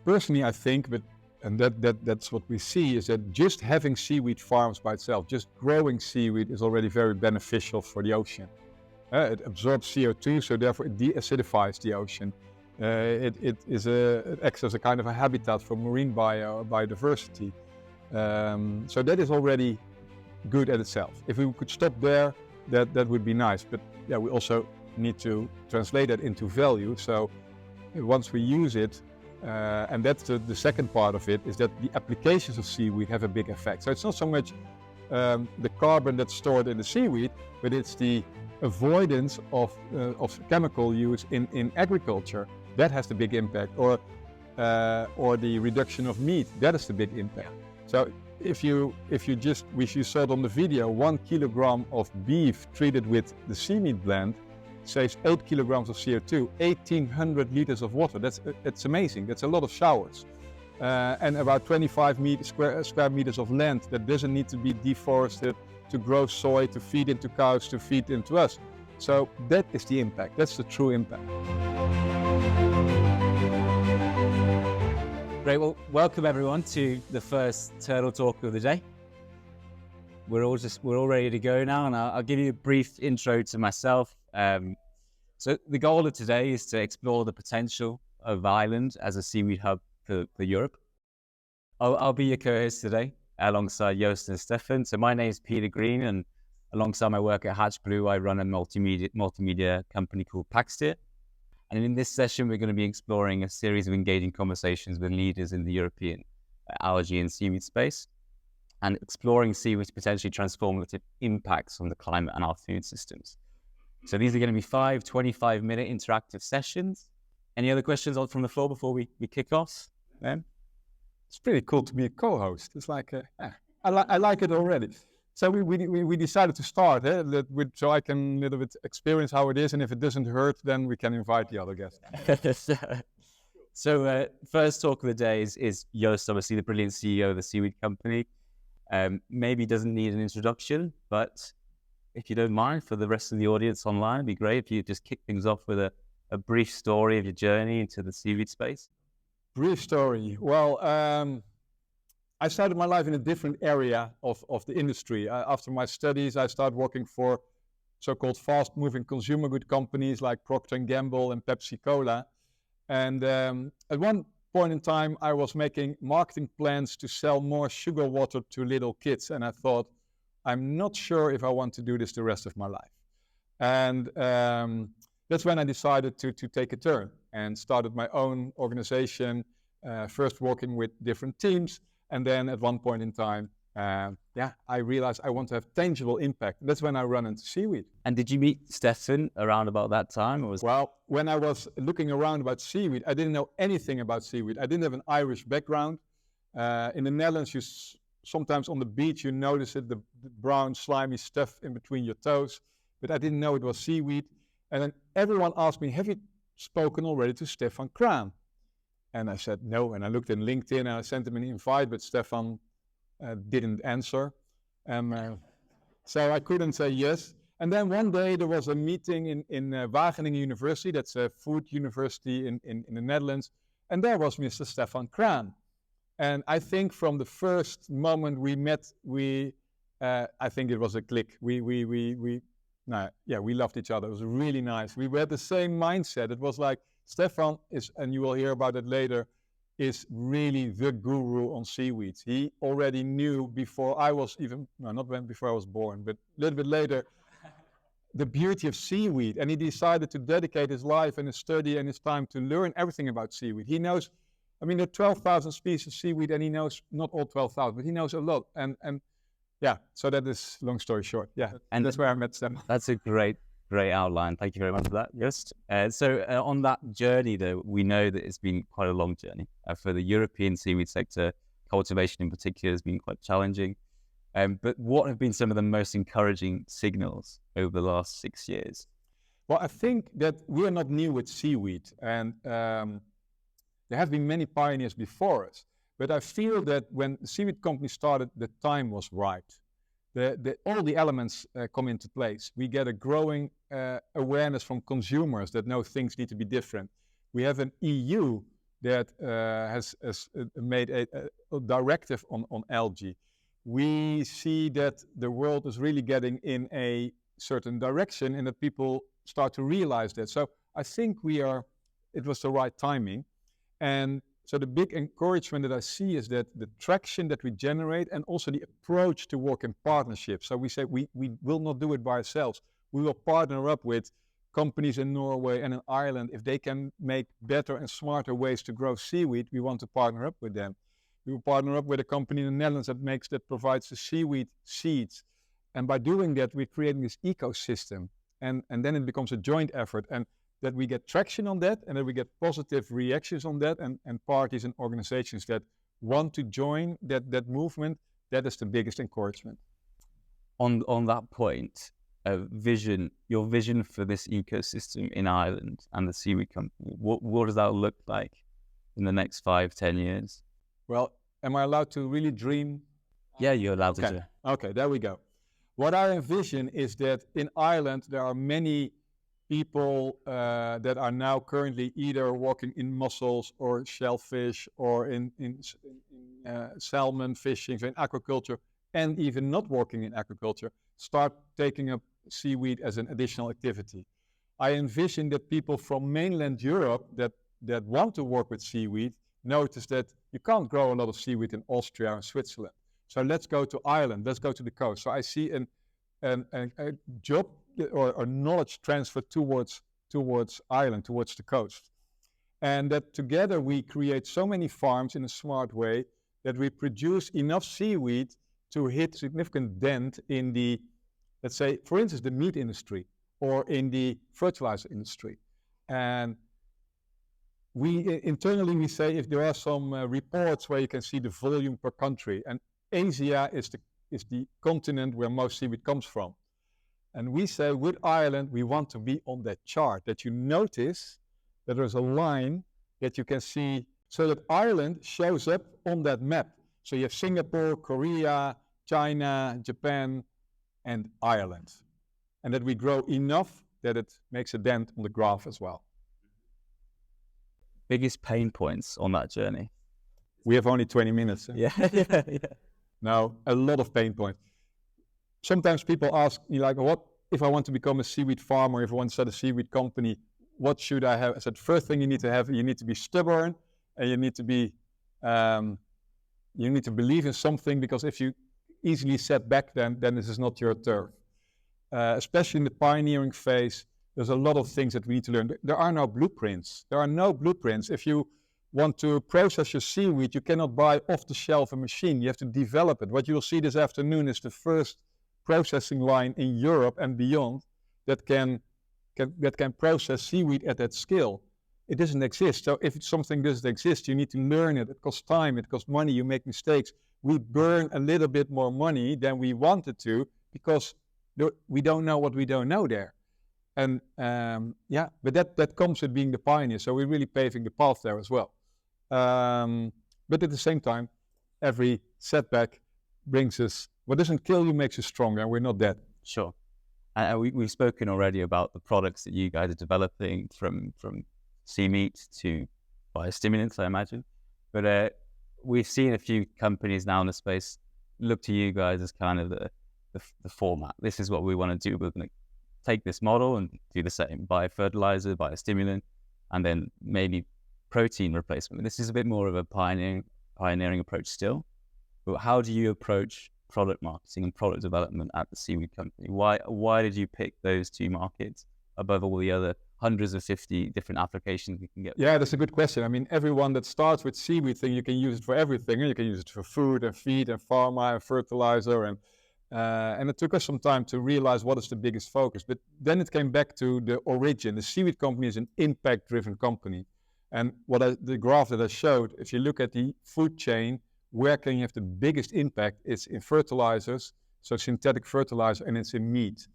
Personally, I think, that's what we see, is that just having seaweed farms by itself, just growing seaweed is already very beneficial for the ocean. It absorbs CO2, so therefore it de-acidifies the ocean. It acts as a kind of a habitat for marine biodiversity. So that is already good at itself. If we could stop there, that would be nice. But yeah, we also need to translate that into value. So once we use it, and that's the second part of it, is that the applications of seaweed have a big effect. So it's not so much the carbon that's stored in the seaweed, but it's the avoidance of chemical use in agriculture. That has the big impact, or the reduction of meat. That is the big impact. So if you saw it on the video, 1 kilogram of beef treated with the seaweed blend saves 8 kilograms of CO2, 1,800 liters of water. That's amazing. That's a lot of showers. And about 25 square meters of land that doesn't need to be deforested to grow soy, to feed into cows, to feed into us. So that is the impact. That's the true impact. Great. Well, welcome everyone to the first Turtle Talk of the day. We're all ready to go now, and I'll give you a brief intro to myself. So the goal of today is to explore the potential of Ireland as a seaweed hub for Europe. I'll be your co-host today alongside Joost and Stefan. So my name is Peter Green, and alongside my work at Hatch Blue, I run a multimedia company called Paxtier. And in this session, we're going to be exploring a series of engaging conversations with leaders in the European algae and seaweed space, and exploring seaweed's potentially transformative impacts on the climate and our food systems. So these are going to be 5 25-minute interactive sessions. Any other questions from the floor before we kick off? Ben? It's pretty cool to be a co-host. It's like, I like it already. So we decided to start, so I can a little bit experience how it is, and if it doesn't hurt, then we can invite the other guests. So first talk of the day is Joost, obviously the brilliant CEO of the Seaweed Company. Maybe doesn't need an introduction, but if you don't mind, for the rest of the audience online, it'd be great if you just kick things off with a brief story of your journey into the seaweed space. Brief story. Well, I started my life in a different area of the industry. After my studies, I started working for so-called fast-moving consumer good companies like Procter Gamble and Pepsi Cola. And at one point in time, I was making marketing plans to sell more sugar water to little kids. And I thought, I'm not sure if I want to do this the rest of my life. And that's when I decided to take a turn and started my own organization, first working with different teams. And then at one point in time, I realized I want to have tangible impact. That's when I run into seaweed. And did you meet Stefan around about that time? Well, when I was looking around about seaweed, I didn't know anything about seaweed. I didn't have an Irish background. In the Netherlands, sometimes on the beach, you notice it, the brown, slimy stuff in between your toes. But I didn't know it was seaweed. And then everyone asked me, have you spoken already to Stefan Kraan? And I said no. And I looked in LinkedIn and I sent him an invite, but Stefan didn't answer. So I couldn't say yes. And then one day there was a meeting in Wageningen University. That's a food university in the Netherlands. And there was Mr. Stefan Kraan. And I think from the first moment we met, I think it was a click. We loved each other. It was really nice. We had the same mindset. It was like Stefan is, and you will hear about it later, is really the guru on seaweeds. He already knew before I was before I was born, but a little bit later, the beauty of seaweed. And he decided to dedicate his life and his study and his time to learn everything about seaweed. He knows, there are 12,000 species of seaweed, and he knows not all 12,000, but he knows a lot. And so that is long story short. Yeah, and that's where I met Stefan. That's a great outline. Thank you very much for that, Joost. So on that journey, though, we know that it's been quite a long journey. For the European seaweed sector, cultivation in particular has been quite challenging. But what have been some of the most encouraging signals over the last 6 years? Well, I think that we are not new with seaweed, and there have been many pioneers before us. But I feel that when the Seaweed Company started, the time was right. All the elements come into place. We get a growing awareness from consumers that no, things need to be different. We have an EU that has made a directive on algae. We see that the world is really getting in a certain direction and that people start to realize that. So I think it was the right timing. And so the big encouragement that I see is that the traction that we generate and also the approach to work in partnership. So we say we will not do it by ourselves. We will partner up with companies in Norway and in Ireland. If they can make better and smarter ways to grow seaweed, we want to partner up with them. We will partner up with a company in the Netherlands that provides the seaweed seeds. And by doing that, we're creating this ecosystem. And then it becomes a joint effort. And that we get traction on that and that we get positive reactions on that and parties and organizations that want to join that movement, that is the biggest encouragement. On that point, your vision for this ecosystem in Ireland and the Seaweed Company, what does that look like in the next 5-10 years? Well, am I allowed to really dream? Yeah, you're allowed to do. Okay, there we go. What I envision is that in Ireland, there are many people that are now currently either working in mussels or shellfish or in salmon fishing, so in aquaculture, and even not working in aquaculture, start taking up seaweed as an additional activity. I envision that people from mainland Europe that want to work with seaweed notice that you can't grow a lot of seaweed in Austria and Switzerland. So let's go to Ireland, let's go to the coast. So I see a job or knowledge transfer towards Ireland, towards the coast. And that together we create so many farms in a smart way that we produce enough seaweed to hit significant dent in the, let's say, for instance, the meat industry or in the fertilizer industry. And internally we say if there are some reports where you can see the volume per country, and Asia is the continent where most seaweed comes from. And we say with Ireland, we want to be on that chart, that you notice that there's a line that you can see so that Ireland shows up on that map. So you have Singapore, Korea, China, Japan, and Ireland. And that we grow enough that it makes a dent on the graph as well. Biggest pain points on that journey? We have only 20 minutes. Yeah. No, a lot of pain points. Sometimes people ask me, like, what if I want to become a seaweed farmer, if I want to start a seaweed company, what should I have? I said, first thing you need to be stubborn, and you need to believe in something, because if you easily set back, then this is not your turf. Especially in the pioneering phase, there's a lot of things that we need to learn. There are no blueprints. If you want to process your seaweed, you cannot buy off the shelf a machine. You have to develop it. What you'll see this afternoon is the first processing line in Europe and beyond that can process seaweed at that scale. It doesn't exist. So if something doesn't exist, you need to learn it. It costs time, it costs money, you make mistakes. We burn a little bit more money than we wanted to because we don't know what we don't know there. And but that comes with being the pioneer. So we're really paving the path there as well. But at the same time, every setback brings us, what doesn't kill you makes you stronger, and we're not dead. Sure. And we've spoken already about the products that you guys are developing, from sea meat to biostimulants, I imagine. But we've seen a few companies now in the space look to you guys as kind of the format. This is what we want to do. We're going to take this model and do the same: biofertilizer, biostimulant, and then maybe protein replacement. This is a bit more of a pioneering approach still. But how do you approach product marketing and product development at the Seaweed Company? Why did you pick those two markets above all the other hundreds of 50 different applications we can get? Yeah, that's a good question. I mean, everyone that starts with seaweed thinks you can use it for everything. You can use it for food and feed and pharma and fertilizer. And it took us some time to realize what is the biggest focus. But then it came back to the origin. The Seaweed Company is an impact-driven company. And the graph that I showed, if you look at the food chain, where can you have the biggest impact? It's in fertilizers, so synthetic fertilizer, and it's in meat.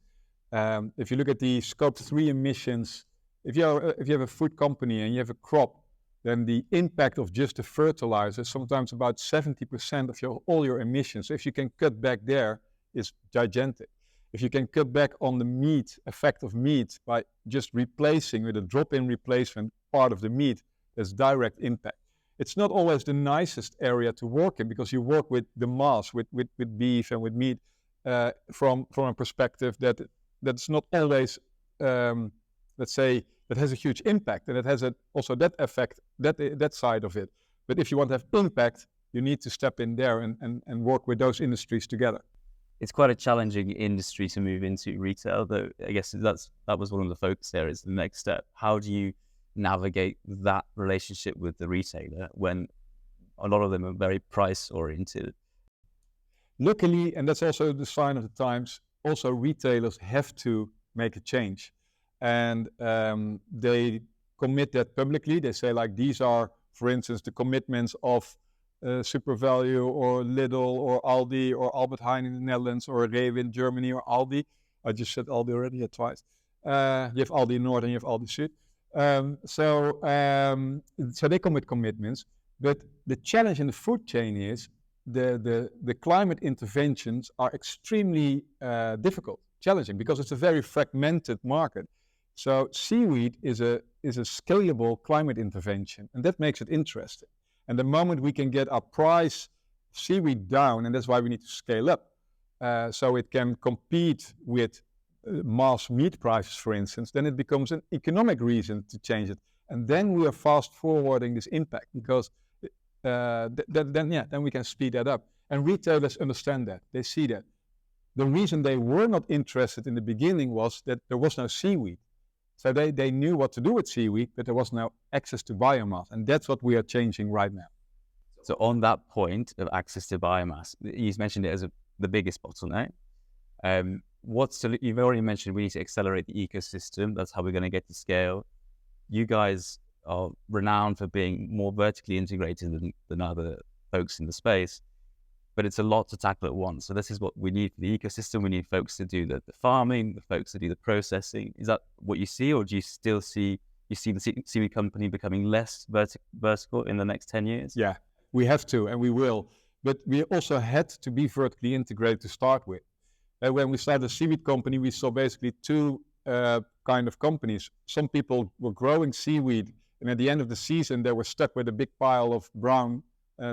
If you look at the scope 3 emissions, if you have a food company and you have a crop, then the impact of just the fertilizer is sometimes about 70% of all your emissions. So if you can cut back there, it's gigantic. If you can cut back on the effect of meat by just replacing with a drop-in replacement part of the meat, there's direct impact. It's not always the nicest area to work in because you work with the mass, with beef and with meat, from a perspective that's not always, let's say, that has a huge impact, and it has also that effect, that side of it. But if you want to have impact, you need to step in there and work with those industries together. It's quite a challenging industry to move into, retail, though. I guess that was one of the focus areas. The next step, how do you navigate that relationship with the retailer when a lot of them are very price oriented? Luckily, and that's also the sign of the times, also retailers have to make a change, and they commit that publicly. They say, like, these are, for instance, the commitments of SuperValue or Lidl or Aldi or Albert Heijn in the Netherlands or Rewe in Germany or Aldi. I just said Aldi already twice. You have Aldi North and you have Aldi Sud. So they commit commitments, but the challenge in the food chain is the climate interventions are extremely difficult, challenging, because it's a very fragmented market. So seaweed is a scalable climate intervention, and that makes it interesting. And the moment we can get our price of seaweed down, and that's why we need to scale up, so it can compete with mass meat prices, for instance, then it becomes an economic reason to change it. And then we are fast forwarding this impact, because then we can speed that up. And retailers understand that. They see that. The reason they were not interested in the beginning was that there was no seaweed. So they knew what to do with seaweed, but there was no access to biomass. And that's what we are changing right now. So on that point of access to biomass, you mentioned it as the biggest bottleneck. You've already mentioned we need to accelerate the ecosystem. That's how we're going to get to scale. You guys are renowned for being more vertically integrated than other folks in the space, but it's a lot to tackle at once. So this is what we need for the ecosystem. We need folks to do the farming, the folks to do the processing. Is that what you see, or do you still see the Seaweed Company becoming less vertical in the next 10 years? Yeah, we have to, and we will. But we also had to be vertically integrated to start with. When we started the Seaweed Company, we saw basically two kind of companies. Some people were growing seaweed, and at the end of the season, they were stuck with a big pile of brown,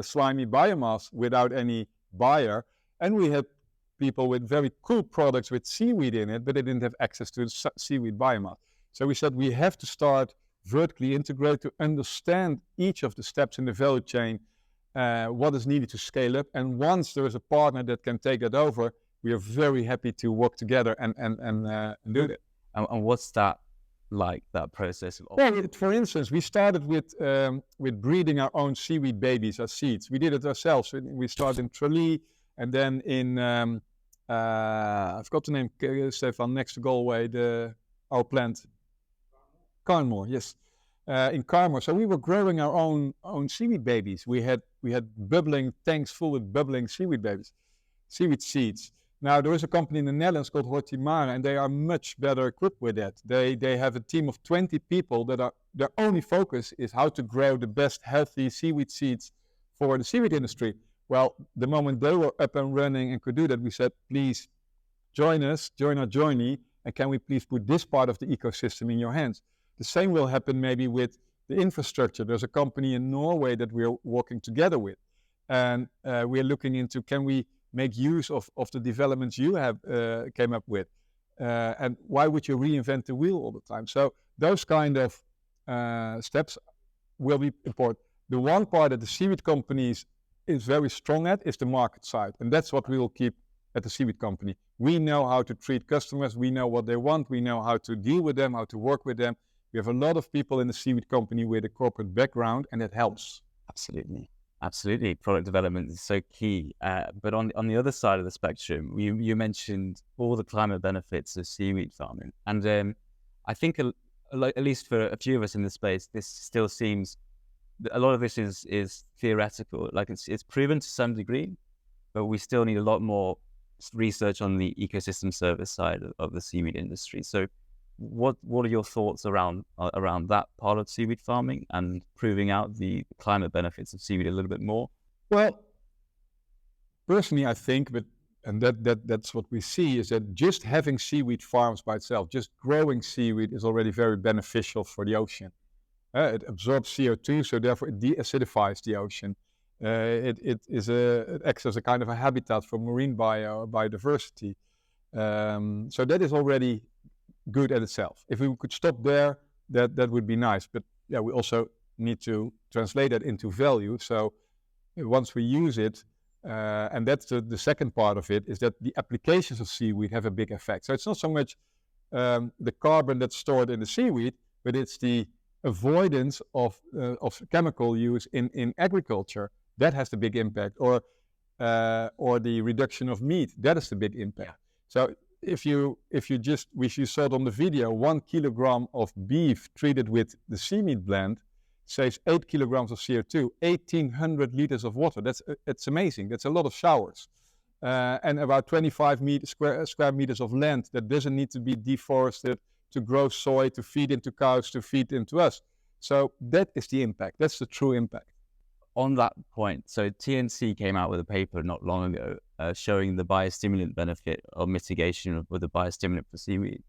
slimy biomass without any buyer. And we had people with very cool products with seaweed in it, but they didn't have access to seaweed biomass. So we said we have to start vertically integrated to understand each of the steps in the value chain, what is needed to scale up. And once there is a partner that can take that over, we are very happy to work together and do that. And what's that like, that process? Well, for instance, we started with breeding our own seaweed babies, our seeds. We did it ourselves. We started in Tralee, and then in I forgot the name, Stefan, next to Galway, our plant, Carnmore, yes, in Carnmore. So we were growing our own seaweed babies. We had bubbling tanks full with bubbling seaweed babies, seaweed seeds. Now, there is a company in the Netherlands called Hortimara, and they are much better equipped with that. They have a team of 20 people their only focus is how to grow the best healthy seaweed seeds for the seaweed industry. Well, the moment they were up and running and could do that, we said, please join us, join our journey, and can we please put this part of the ecosystem in your hands? The same will happen maybe with the infrastructure. There's a company in Norway that we're working together with, and we're looking into, can we make use of the developments you have came up with, and why would you reinvent the wheel all the time? So those kind of steps will be important. The one part that the Seaweed Companies is very strong at is the market side, and that's what we will keep at the Seaweed Company. We know how to treat customers, we know what they want, we know how to deal with them, how to work with them. We have a lot of people in the Seaweed Company with a corporate background, and it helps. Absolutely. Product development is so key. But on the other side of the spectrum, you mentioned all the climate benefits of seaweed farming. And I think at least for a few of us in the space, this still seems, a lot of this is theoretical. Like it's proven to some degree, but we still need a lot more research on the ecosystem service side of the seaweed industry. So what are your thoughts around that part of seaweed farming and proving out the climate benefits of seaweed a little bit more? Well, personally, I think, that's what we see, is that just having seaweed farms by itself, just growing seaweed, is already very beneficial for the ocean. It absorbs CO2, so therefore it de-acidifies the ocean. It acts as a kind of a habitat for marine biodiversity. So that is already good at itself. If we could stop there, that would be nice. But yeah, we also need to translate that into value. So once we use it, and that's the second part of it, is that the applications of seaweed have a big effect. So it's not so much the carbon that's stored in the seaweed, but it's the avoidance of chemical use in agriculture. That has the big impact, or the reduction of meat. That is the big impact. Yeah. So if you saw it on the video, 1 kilogram of beef treated with the seaweed blend saves 8 kilograms of CO2, 1,800 liters of water. That's amazing. That's a lot of showers. And about 25 square meters of land that doesn't need to be deforested to grow soy, to feed into cows, to feed into us. So that is the impact. That's the true impact. On that point, so TNC came out with a paper not long ago showing the biostimulant benefit or mitigation with the biostimulant for seaweed.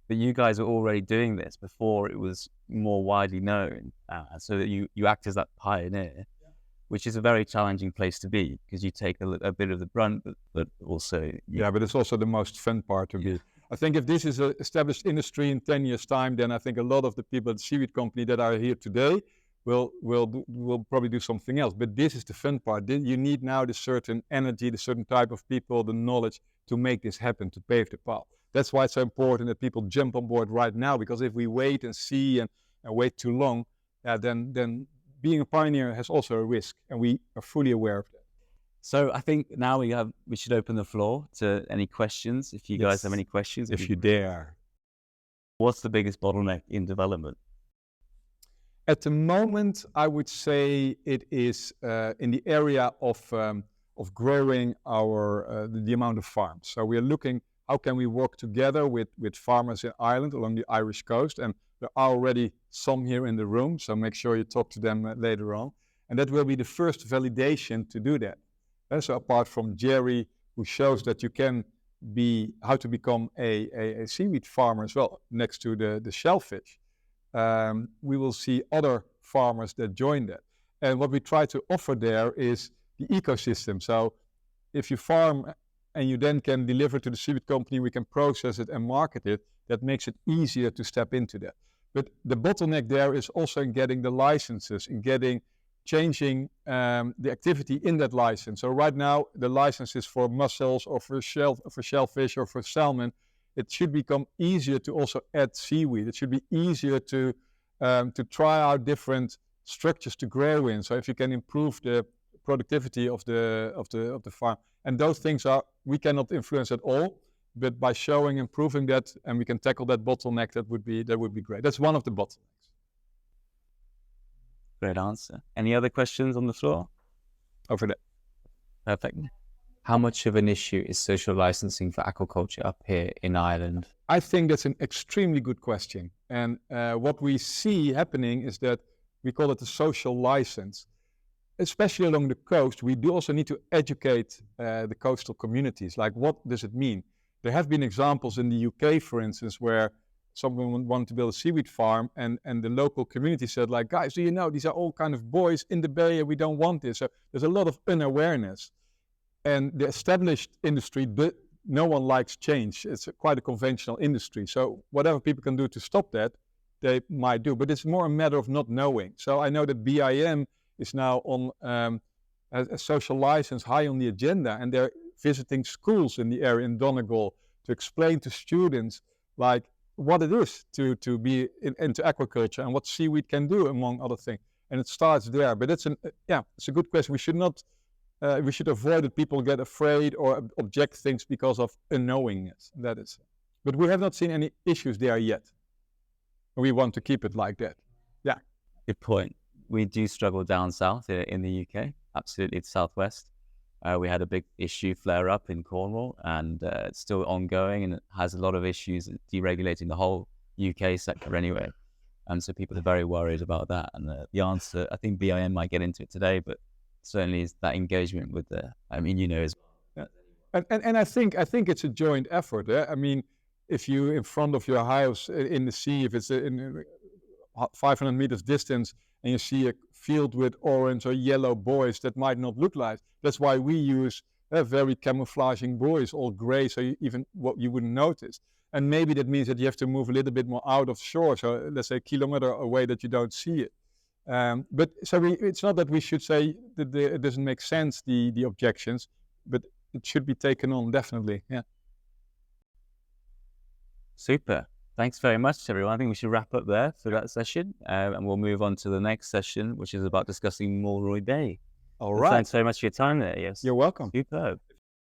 But you guys are already doing this before it was more widely known, so that you act as that pioneer, which is a very challenging place to be because you take a bit of the brunt, but also... But it's also the most fun part to be. I think if this is an established industry in 10 years' time, then I think a lot of the people at the Seaweed Company that are here today will probably do something else. But this is the fun part. You need now the certain energy, the certain type of people, the knowledge to make this happen, to pave the path. That's why it's so important that people jump on board right now, because if we wait and see and wait too long, then being a pioneer has also a risk, and we are fully aware of that. So I think now we should open the floor to any questions. If you guys have any questions. If you dare. What's the biggest bottleneck in development? At the moment, I would say it is in the area of growing the amount of farms. So we are looking, how can we work together with farmers in Ireland along the Irish coast? And there are already some here in the room, so make sure you talk to them later on. And that will be the first validation to do that. So apart from Jerry, who shows that you can how to become a seaweed farmer as well, next to the shellfish, we will see other farmers that join that. And what we try to offer there is the ecosystem. So if you farm and you then can deliver to the Seaweed Company, we can process it and market it. That makes it easier to step into that. But the bottleneck there is also in getting the licenses, in changing the activity in that license. So right now, the license is for mussels or for shellfish or for salmon. It should become easier to also add seaweed. It should be easier to try out different structures to grow in. So if you can improve the productivity of the farm, and those things we cannot influence at all. But by showing, improving that, and we can tackle that bottleneck, that would be great. That's one of the bottlenecks. Great answer. Any other questions on the floor? Over there. Perfect. How much of an issue is social licensing for aquaculture up here in Ireland? I think that's an extremely good question. And what we see happening is that we call it a social license. Especially along the coast, we do also need to educate the coastal communities. Like, what does it mean? There have been examples in the UK, for instance, where someone wanted to build a seaweed farm, and the local community said, like, guys, do you know, these are all kind of boys in the bay, we don't want this. So there's a lot of unawareness. And the established industry, no one likes change. It's quite a conventional industry. So whatever people can do to stop that, they might do. But it's more a matter of not knowing. So I know that BIM is now on a social license high on the agenda, and they're visiting schools in the area in Donegal to explain to students like what it is to be into aquaculture and what seaweed can do, among other things. And it starts there. But it's a good question. We should not we should avoid that people get afraid or object things because of unknowingness. That is. But we have not seen any issues there yet. We want to keep it like that. Yeah. Good point. We do struggle down south in the UK, absolutely the southwest. We had a big issue flare up in Cornwall, and it's still ongoing, and it has a lot of issues deregulating the whole UK sector anyway. And so people are very worried about that. And the answer, I think BIM might get into it today, but certainly is that engagement with as well. And I think it's a joint effort. I mean, if you in front of your house in the sea, if it's 500 meters distance and you see a field with orange or yellow buoys that might not look like. That's why we use very camouflaging buoys, all gray, so even what you wouldn't notice. And maybe that means that you have to move a little bit more out of shore, so let's say a kilometer away that you don't see it. But so it's not that we should say that it doesn't make sense, the objections, but it should be taken on, definitely. Yeah. Super. Thanks very much, everyone. I think we should wrap up there for that session, and we'll move on to the next session, which is about discussing Mulroy Bay. All right. Thanks very much for your time there. Yes. You're welcome. Superb.